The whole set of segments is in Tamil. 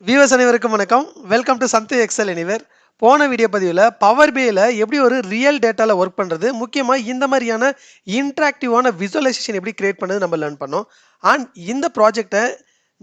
வியூவர்ஸ் அனைவருக்கும் வணக்கம். வெல்கம் டு சம்தி எக்ஸல் எனிவேர். போன வீடியோ பதிவில் பவர் பிஐல எப்படி ஒரு ரியல் டேட்டாவில் ஒர்க் பண்ணுறது, முக்கியமாக இந்த மாதிரியான இன்ட்ராக்டிவான விசுவலைசேஷன் எப்படி கிரியேட் பண்ணுறது நம்ம லேர்ன் பண்ணோம். அண்ட் இந்த ப்ராஜெக்டை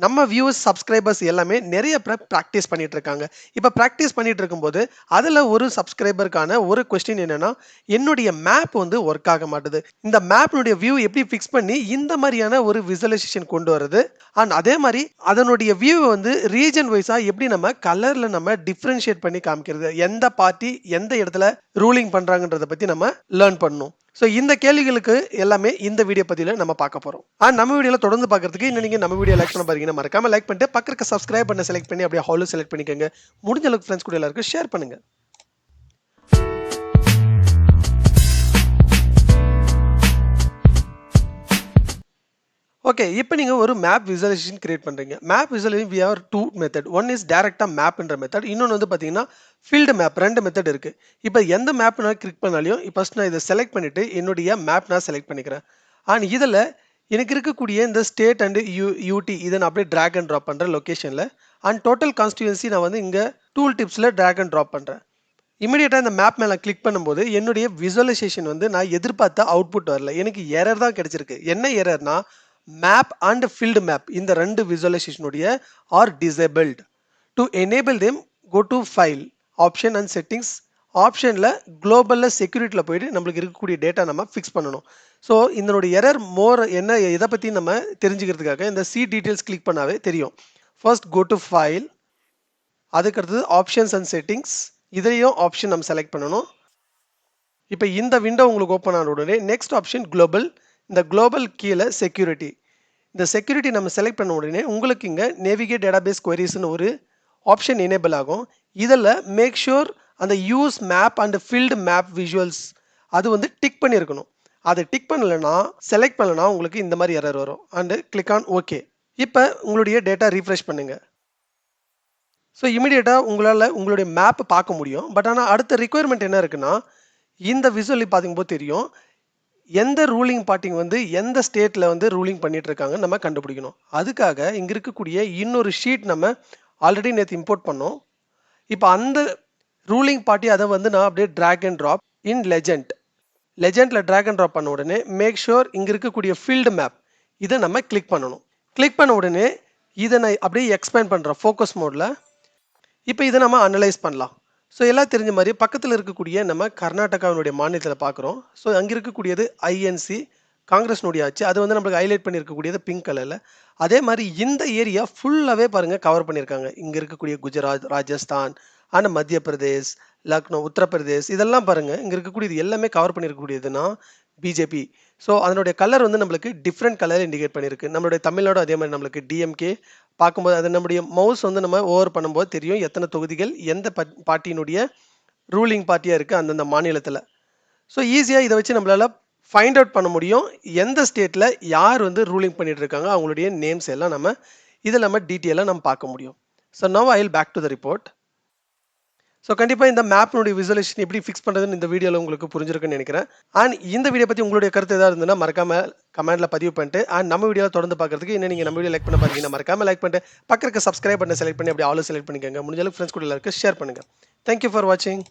நம்ம வியூவர்ஸ் சப்ஸ்கிரைபர்ஸ் எல்லாமே நிறைய பேர் ப்ராக்டிஸ் பண்ணிட்டு இருக்காங்க. இப்போ ப்ராக்டிஸ் பண்ணிட்டு இருக்கும்போது அதில் ஒரு சப்ஸ்கிரைபருக்கான ஒரு கொஸ்டின் என்னன்னா, என்னுடைய மேப் வந்து ஒர்க் ஆக மாட்டுது, இந்த மேப்னுடைய வியூ எப்படி ஃபிக்ஸ் பண்ணி இந்த மாதிரியான ஒரு விசுவலைசேஷன் கொண்டு வருது, அண்ட் அதே மாதிரி அதனுடைய வியூ வந்து ரீஜன் வைஸா எப்படி நம்ம கலர்ல நம்ம டிஃபரன்ஷியேட் பண்ணி காமிக்கிறது, எந்த பார்ட்டி எந்த இடத்துல ரூலிங் பண்றாங்கன்றத பத்தி நம்ம லேர்ன் பண்ணணும். ஸோ இந்த கேள்விகளுக்கு எல்லாமே இந்த வீடியோ பதிவில் நம்ம பார்க்க போறோம். நம்ம வீடியோல தொடர்ந்து பார்க்கறதுக்கு இன்னும் நீங்க நம்ம வீடியோ லைக் பண்ண பாருங்க, மறக்காம லைக் பண்ணிட்டு பக்கத்துக்கு சப்ஸ்கிரைப் பண்ண செலக்ட் பண்ணி அப்படியே ஹாலோ செலக்ட் பண்ணிக்கோங்க. முடிஞ்ச அளவுக்கு ஃப்ரெண்ட்ஸ் கூட எல்லாருக்கும் ஷேர் பண்ணுங்க. ஓகே, இப்போ நீங்கள் ஒரு மேப் விசுவலைசேஷன் கிரியேட் பண்ணுறீங்க. Map visualization we have two method. One is டேரெக்டாக மேப்ன்ற மெத்தட், இன்னொன்று வந்து பார்த்தீங்கன்னா ஃபீல்டு மேப். ரெண்டு மெத்தட் இருக்குது. இப்போ எந்த மேப் நான் கிளிக் பண்ணாலையும் ஃபர்ஸ்ட் நான் இதை செலக்ட் பண்ணிவிட்டு என்னுடைய மேப் நான் செலக்ட் பண்ணிக்கிறேன். அண்ட் இதில் எனக்கு இருக்கக்கூடிய இந்த ஸ்டேட் அண்டு யூடி இதை நான் அப்படியே ட்ராக் அண்ட் ட்ராப் பண்ணுறேன் லொக்கேஷனில். அண்ட் டோட்டல் கான்ஸ்டியூன்சி நான் வந்து இங்கே டூல் டிப்ஸில் ட்ராக் அண்ட் ட்ராப் பண்ணுறேன். இமீடியட்டாக இந்த மேப் மேலே கிளிக் பண்ணும்போது என்னுடைய விசுவலைசேஷன் வந்து நான் எதிர்பார்த்த அவுட்புட் வரல, எனக்கு எரர் தான் கிடைச்சிருக்கு. என்ன எரர்னா, மேப் அண்ட் ஃபீல்டு மேப் இந்த ரெண்டு விசுவலைசேஷனுடைய are disabled. To enable them go to file, option and settings. ஆப்ஷனில் குளோபலில் செக்யூரிட்டியில் போயிட்டு நம்மளுக்கு இருக்கக்கூடிய டேட்டா நம்ம ஃபிக்ஸ் பண்ணணும். ஸோ இதனுடைய எரர் மோர் என்ன இதை பற்றி நம்ம தெரிஞ்சுக்கிறதுக்காக இந்த சி டீட்டெயில்ஸ் கிளிக் பண்ணாவே தெரியும். ஃபர்ஸ்ட் கோ டு ஃபைல், அதுக்கடுத்தது ஆப்ஷன்ஸ் அண்ட் செட்டிங்ஸ், இதையும் ஆப்ஷன் நம்ம செலக்ட் பண்ணணும். இப்போ இந்த விண்டோ உங்களுக்கு ஓப்பன் ஆன உடனே நெக்ஸ்ட் ஆப்ஷன் குளோபல், இந்த குளோபல் கீழே செக்யூரிட்டி. இந்த செக்யூரிட்டி நம்ம செலக்ட் பண்ண உடனே உங்களுக்கு இங்கே நேவிகேட் டேட்டாபேஸ் குவரிஸ்னு ஒரு ஆப்ஷன் எனேபிள் ஆகும். இதில் மேக் ஷூர் அந்த use map and field map visuals அது வந்து டிக் பண்ணியிருக்கணும். அது டிக் பண்ணலைன்னா, செலக்ட் பண்ணலைன்னா உங்களுக்கு இந்த மாதிரி எரர் வரும். And click on okay. இப்போ உங்களுடைய டேட்டா ரீஃப்ரெஷ் பண்ணுங்கள். ஸோ இமீடியட்டாக உங்களால் உங்களுடைய மேப்பை பார்க்க முடியும். பட் ஆனால் அடுத்த ரிக்குயர்மெண்ட் என்ன இருக்குன்னா, இந்த விசுவலி பார்க்கும்போது தெரியும் எந்த ரூலிங் பார்ட்டிங்க வந்து எந்த ஸ்டேட்டில் வந்து ரூலிங் பண்ணிட்டு இருக்காங்க நம்ம கண்டுபிடிக்கணும். அதுக்காக இங்கே இருக்கக்கூடிய இன்னொரு ஷீட் நம்ம ஆல்ரெடி நேற்று இம்போர்ட் பண்ணோம். இப்போ அந்த ரூலிங் பார்ட்டி அதை வந்து நான் அப்படியே ட்ராக் அண்ட் ட்ராப் இன் லெஜெண்டில் ட்ராக் அண்ட் ட்ராப் பண்ண உடனே மேக் ஷூர் இங்கே இருக்கக்கூடிய ஃபீல்டு மேப் இதை நம்ம கிளிக் பண்ணணும். கிளிக் பண்ண உடனே இதை நான் அப்படியே எக்ஸ்பேண்ட் பண்ணுறேன் ஃபோக்கஸ் மோடில். இப்போ இதை நம்ம அனலைஸ் பண்ணலாம். ஸோ எல்லாம் தெரிஞ்ச மாதிரி பக்கத்தில் இருக்கக்கூடிய நம்ம கர்நாடகாவினுடைய மாநிலத்தில் பார்க்குறோம். ஸோ அங்கே இருக்கக்கூடியது ஐஎன்சி காங்கிரஸ்னுடைய ஆச்சு, அது வந்து நம்மளுக்கு ஹைலைட் பண்ணியிருக்கக்கூடியது பிங்க் கலரில். அதே மாதிரி இந்த ஏரியா ஃபுல்லாகவே பாருங்கள் கவர் பண்ணியிருக்காங்க. இங்கே இருக்கக்கூடிய குஜராத், ராஜஸ்தான் அண்ட் மத்திய பிரதேஷ், லக்னோ, உத்தரப்பிரதேஷ் இதெல்லாம் பாருங்கள் இங்கே இருக்கக்கூடியது எல்லாமே கவர் பண்ணியிருக்கக்கூடியதுன்னா பிஜேபி. ஸோ அதனுடைய கலர் வந்து நம்மளுக்கு டிஃப்ரெண்ட் கலர் இண்டிகேட் பண்ணியிருக்கு. நம்மளுடைய தமிழ்நாடு அதே மாதிரி நம்மளுக்கு டிஎம்கே பார்க்கும்போது அது நம்முடைய மவுஸ் வந்து நம்ம ஓவர் பண்ணும்போது தெரியும் எத்தனை தொகுதிகள் எந்த பார்ட்டியினுடைய ரூலிங் பார்ட்டியாக இருக்குது அந்தந்த மாநிலத்தில். ஸோ ஈஸியாக இதை வச்சு நம்மளால் ஃபைண்ட் அவுட் பண்ண முடியும் எந்த ஸ்டேட்டில் யார் வந்து ரூலிங் பண்ணிட்டு இருக்காங்க, அவங்களுடைய நேம்ஸ் எல்லாம் நம்ம இதில் நம்ம டீட்டெயிலாக நம்ம பார்க்க முடியும். So now I will back to the report. So கண்டிப்பாக இந்த மேப்னுடைய விசுவலைசேஷன் எப்படி ஃபிக்ஸ் பண்ணுறதுன்னு இந்த வீடியோவில் உங்களுக்கு புரிஞ்சிருக்குன்னு நினைக்கிறேன். அண்ட் இந்த வீடியோ பற்றி உங்களுடைய கருத்து ஏதாவது இருந்ததுன்னா மறக்காமல் கமெண்ட்டில் பதிவு பண்ணிட்டு, அண்ட் நம்ம வீடியோவில் தொடர்ந்து பார்க்கறதுக்கு இன்னும் நீங்கள் நம்ம வீடியோ லைக் பண்ண பார்த்தீங்கன்னா மறக்காமல் லைக் பண்ணிட்டு பக்கத்துக்கு சப்ஸ்கிரைப் பண்ண செலக்ட் பண்ணி அப்படியே ஆல் செலக்ட் பண்ணிக்கோங்க. முடிஞ்ச அளவுக்கு ஃப்ரெண்ட்ஸ் கூட எல்லாருக்கும் ஷேர் பண்ணுங்கள். தேங்க்யூ ஃபார் வாட்சிங்.